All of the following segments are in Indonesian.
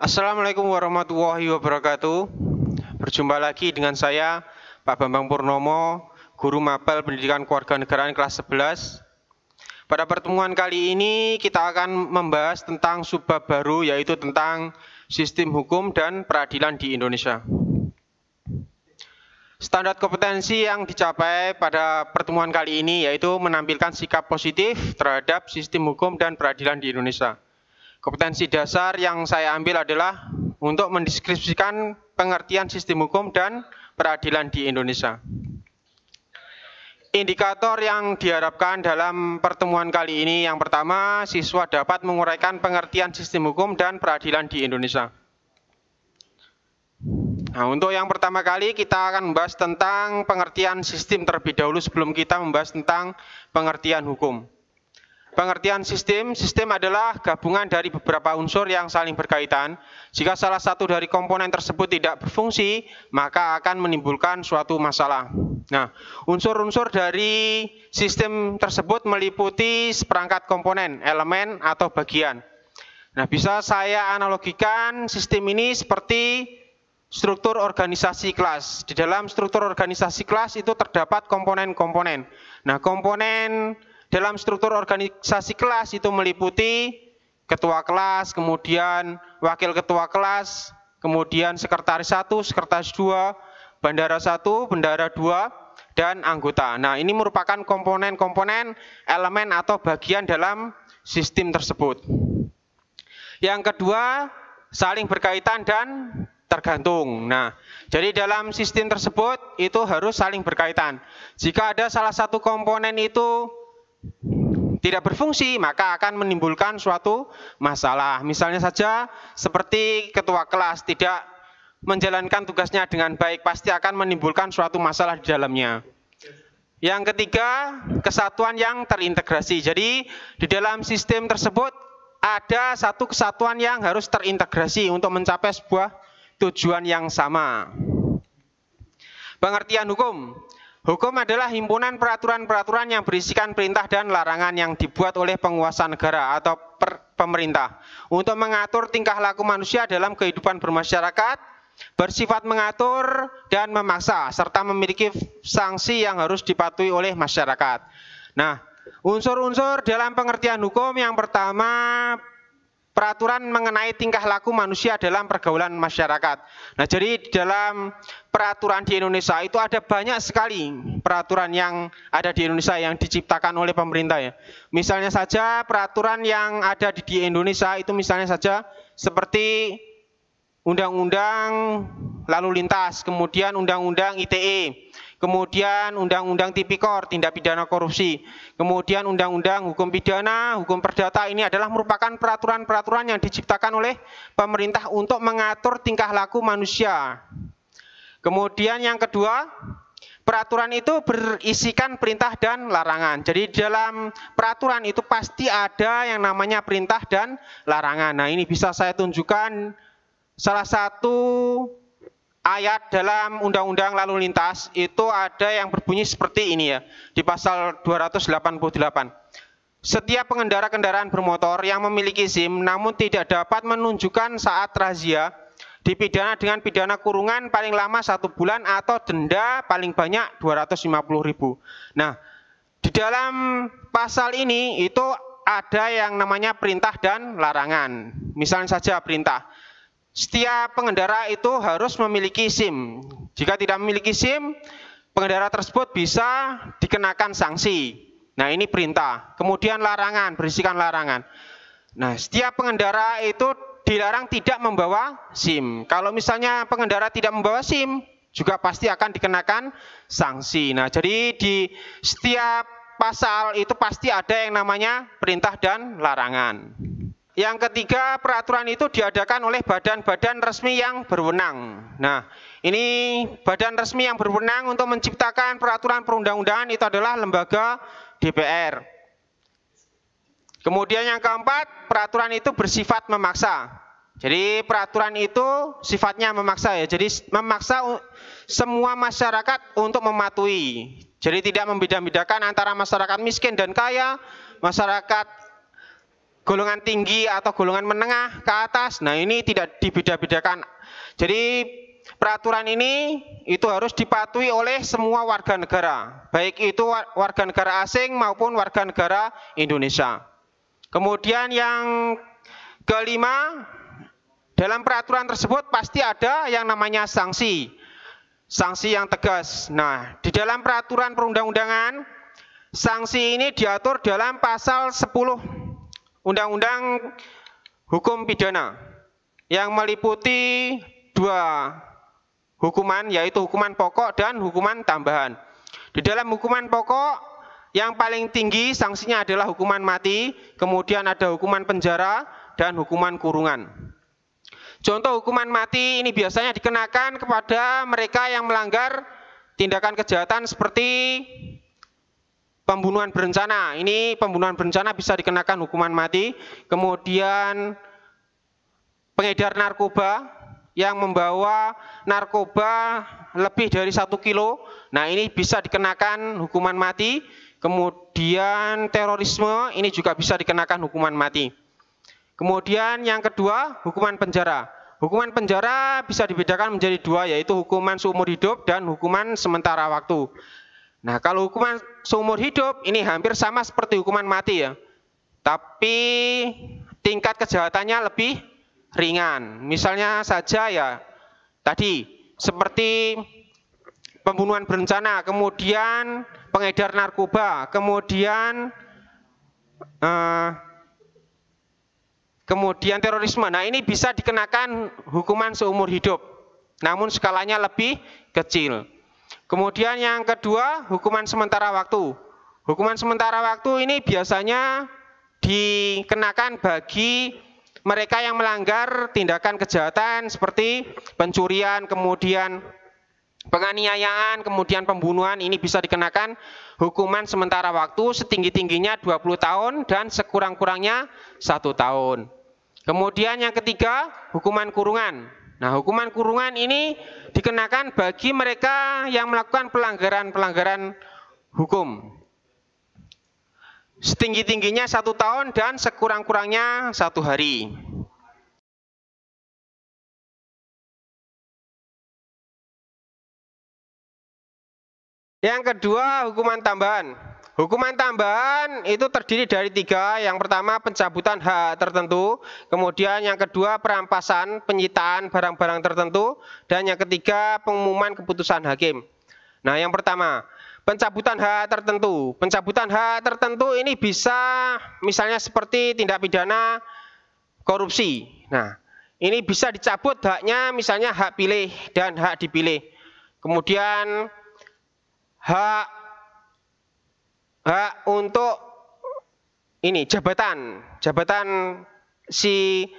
Assalamualaikum warahmatullahi wabarakatuh. Berjumpa lagi dengan saya, Pak Bambang Purnomo, Guru Mapel Pendidikan Kewarganegaraan kelas 11. Pada pertemuan kali ini kita akan membahas tentang subbab baru, yaitu tentang sistem hukum dan peradilan di Indonesia. Standar kompetensi yang dicapai pada pertemuan kali ini yaitu menampilkan sikap positif terhadap sistem hukum dan peradilan di Indonesia. Kompetensi dasar yang saya ambil adalah untuk mendeskripsikan pengertian sistem hukum dan peradilan di Indonesia. Indikator yang diharapkan dalam pertemuan kali ini, yang pertama, siswa dapat menguraikan pengertian sistem hukum dan peradilan di Indonesia. Nah, untuk yang pertama kali kita akan membahas tentang pengertian sistem terlebih dahulu sebelum kita membahas tentang pengertian hukum. Pengertian sistem adalah gabungan dari beberapa unsur yang saling berkaitan. Jika salah satu dari komponen tersebut tidak berfungsi, maka akan menimbulkan suatu masalah. Nah, unsur-unsur dari sistem tersebut meliputi seperangkat komponen, elemen, atau bagian. Nah, bisa saya analogikan sistem ini seperti struktur organisasi kelas. Di dalam struktur organisasi kelas itu terdapat komponen-komponen. Nah, komponen dalam struktur organisasi kelas itu meliputi ketua kelas, kemudian wakil ketua kelas, kemudian sekretaris 1, sekretaris 2, bendahara 1, bendahara 2, dan anggota. Nah, ini merupakan komponen-komponen elemen atau bagian dalam sistem tersebut. Yang kedua, saling berkaitan dan tergantung. Nah, jadi dalam sistem tersebut itu harus saling berkaitan. Jika ada salah satu komponen itu tidak berfungsi, maka akan menimbulkan suatu masalah. Misalnya saja seperti ketua kelas tidak menjalankan tugasnya dengan baik, pasti akan menimbulkan suatu masalah di dalamnya. Yang ketiga, kesatuan yang terintegrasi. Jadi di dalam sistem tersebut ada satu kesatuan yang harus terintegrasi untuk mencapai sebuah tujuan yang sama. Pengertian hukum. Hukum adalah himpunan peraturan-peraturan yang berisikan perintah dan larangan yang dibuat oleh penguasa negara atau pemerintah untuk mengatur tingkah laku manusia dalam kehidupan bermasyarakat, bersifat mengatur dan memaksa, serta memiliki sanksi yang harus dipatuhi oleh masyarakat. Nah, unsur-unsur dalam pengertian hukum yang pertama, peraturan mengenai tingkah laku manusia dalam pergaulan masyarakat. Nah, jadi dalam peraturan di Indonesia itu ada banyak sekali peraturan yang ada di Indonesia yang diciptakan oleh pemerintah ya. Misalnya saja peraturan yang ada di Indonesia itu misalnya saja seperti Undang-Undang Lalu Lintas, kemudian Undang-Undang ITE, kemudian Undang-Undang Tipikor, tindak pidana korupsi, kemudian Undang-Undang Hukum Pidana, Hukum Perdata. Ini adalah merupakan peraturan-peraturan yang diciptakan oleh pemerintah untuk mengatur tingkah laku manusia. Kemudian yang kedua, peraturan itu berisikan perintah dan larangan. Jadi dalam peraturan itu pasti ada yang namanya perintah dan larangan. Nah, ini bisa saya tunjukkan salah satu ayat dalam Undang-Undang Lalu Lintas itu ada yang berbunyi seperti ini ya, di pasal 288. Setiap pengendara kendaraan bermotor yang memiliki SIM namun tidak dapat menunjukkan saat razia dipidana dengan pidana kurungan paling lama 1 bulan atau denda paling banyak 250.000. Nah, di dalam pasal ini itu ada yang namanya perintah dan larangan. Misalnya saja perintah. Setiap pengendara itu harus memiliki SIM. Jika tidak memiliki SIM, pengendara tersebut bisa dikenakan sanksi. Nah, ini perintah. Kemudian larangan, berisikan larangan. Nah, setiap pengendara itu dilarang tidak membawa SIM. Kalau misalnya pengendara tidak membawa SIM, juga pasti akan dikenakan sanksi. Nah, jadi di setiap pasal itu pasti ada yang namanya perintah dan larangan. Yang ketiga, peraturan itu diadakan oleh badan-badan resmi yang berwenang. Nah, ini badan resmi yang berwenang untuk menciptakan peraturan perundang-undangan itu adalah lembaga DPR. Kemudian yang keempat, peraturan itu bersifat memaksa. Jadi peraturan itu sifatnya memaksa ya. Jadi memaksa semua masyarakat untuk mematuhi. Jadi tidak membeda-bedakan antara masyarakat miskin dan kaya, masyarakat golongan tinggi atau golongan menengah ke atas. Nah, ini tidak dibeda-bedakan. Jadi peraturan ini itu harus dipatuhi oleh semua warga negara, baik itu warga negara asing maupun warga negara Indonesia. Kemudian yang kelima, dalam peraturan tersebut pasti ada yang namanya sanksi yang tegas. Nah, di dalam peraturan perundang-undangan, sanksi ini diatur dalam pasal 10 Undang-Undang Hukum Pidana yang meliputi 2 hukuman, yaitu hukuman pokok dan hukuman tambahan. Di dalam hukuman pokok yang paling tinggi sanksinya adalah hukuman mati, kemudian ada hukuman penjara dan hukuman kurungan. Contoh hukuman mati ini biasanya dikenakan kepada mereka yang melanggar tindakan kejahatan seperti pembunuhan berencana. Ini pembunuhan berencana bisa dikenakan hukuman mati. Kemudian pengedar narkoba yang membawa narkoba lebih dari 1 kilo. Nah, ini bisa dikenakan hukuman mati. Kemudian terorisme ini juga bisa dikenakan hukuman mati. Kemudian yang kedua, hukuman penjara. Hukuman penjara bisa dibedakan menjadi 2, yaitu hukuman seumur hidup dan hukuman sementara waktu. Nah, kalau hukuman seumur hidup ini hampir sama seperti hukuman mati ya. Tapi tingkat kejahatannya lebih ringan. Misalnya saja ya tadi seperti pembunuhan berencana, kemudian pengedar narkoba, kemudian terorisme. Nah, ini bisa dikenakan hukuman seumur hidup, namun skalanya lebih kecil. Kemudian yang kedua, hukuman sementara waktu. Hukuman sementara waktu ini biasanya dikenakan bagi mereka yang melanggar tindakan kejahatan seperti pencurian, kemudian penganiayaan, kemudian pembunuhan. Ini bisa dikenakan hukuman sementara waktu setinggi-tingginya 20 tahun dan sekurang-kurangnya 1 tahun. Kemudian yang ketiga, hukuman kurungan. Nah, hukuman kurungan ini dikenakan bagi mereka yang melakukan pelanggaran hukum. Setinggi-tingginya 1 tahun dan sekurang-kurangnya 1 hari. Yang kedua, hukuman tambahan. Hukuman tambahan itu terdiri dari 3. Yang pertama, pencabutan hak tertentu. Kemudian yang kedua, perampasan, penyitaan barang-barang tertentu. Dan yang ketiga, pengumuman keputusan hakim. Nah, yang pertama, pencabutan hak tertentu. Pencabutan hak tertentu ini bisa misalnya seperti tindak pidana korupsi. Nah, ini bisa dicabut haknya, misalnya hak pilih dan hak dipilih. Kemudian hak untuk ini jabatan si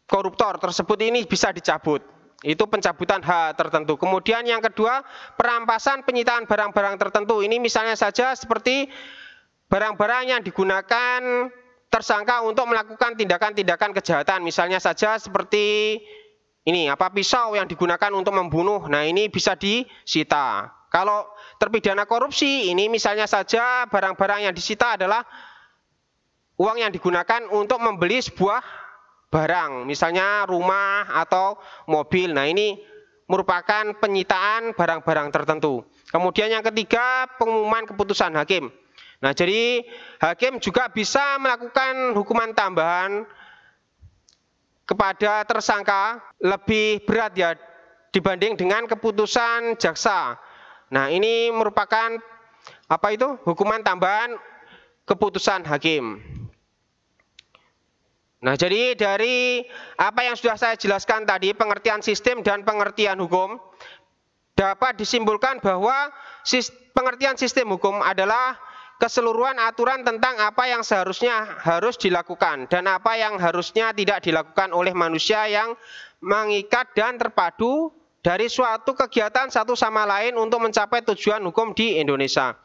koruptor tersebut ini bisa dicabut. Itu pencabutan hak tertentu. Kemudian yang kedua, perampasan penyitaan barang-barang tertentu. Ini misalnya saja seperti barang-barang yang digunakan tersangka untuk melakukan tindakan-tindakan kejahatan. Misalnya saja seperti ini, pisau yang digunakan untuk membunuh. Nah, ini bisa disita. Kalau terpidana korupsi, ini misalnya saja barang-barang yang disita adalah uang yang digunakan untuk membeli sebuah barang, misalnya rumah atau mobil. Nah, ini merupakan penyitaan barang-barang tertentu. Kemudian yang ketiga, pengumuman keputusan hakim. Nah, jadi hakim juga bisa melakukan hukuman tambahan kepada tersangka lebih berat ya dibanding dengan keputusan jaksa. Nah, ini merupakan hukuman tambahan keputusan hakim. Nah, jadi dari apa yang sudah saya jelaskan tadi, pengertian sistem dan pengertian hukum, dapat disimpulkan bahwa pengertian sistem hukum adalah keseluruhan aturan tentang apa yang seharusnya harus dilakukan dan apa yang harusnya tidak dilakukan oleh manusia yang mengikat dan terpadu dari suatu kegiatan satu sama lain untuk mencapai tujuan hukum di Indonesia.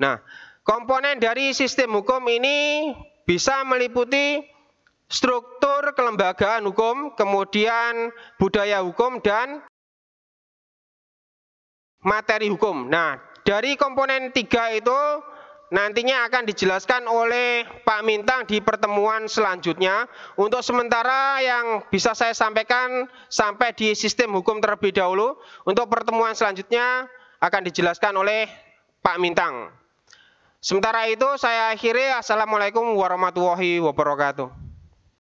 Nah, komponen dari sistem hukum ini bisa meliputi struktur kelembagaan hukum, kemudian budaya hukum, dan materi hukum. Nah, dari komponen 3 itu nantinya akan dijelaskan oleh Pak Mintang di pertemuan selanjutnya. Untuk sementara yang bisa saya sampaikan sampai di sistem hukum terlebih dahulu. Untuk pertemuan selanjutnya akan dijelaskan oleh Pak Mintang. Sementara itu saya akhiri. Assalamualaikum warahmatullahi wabarakatuh.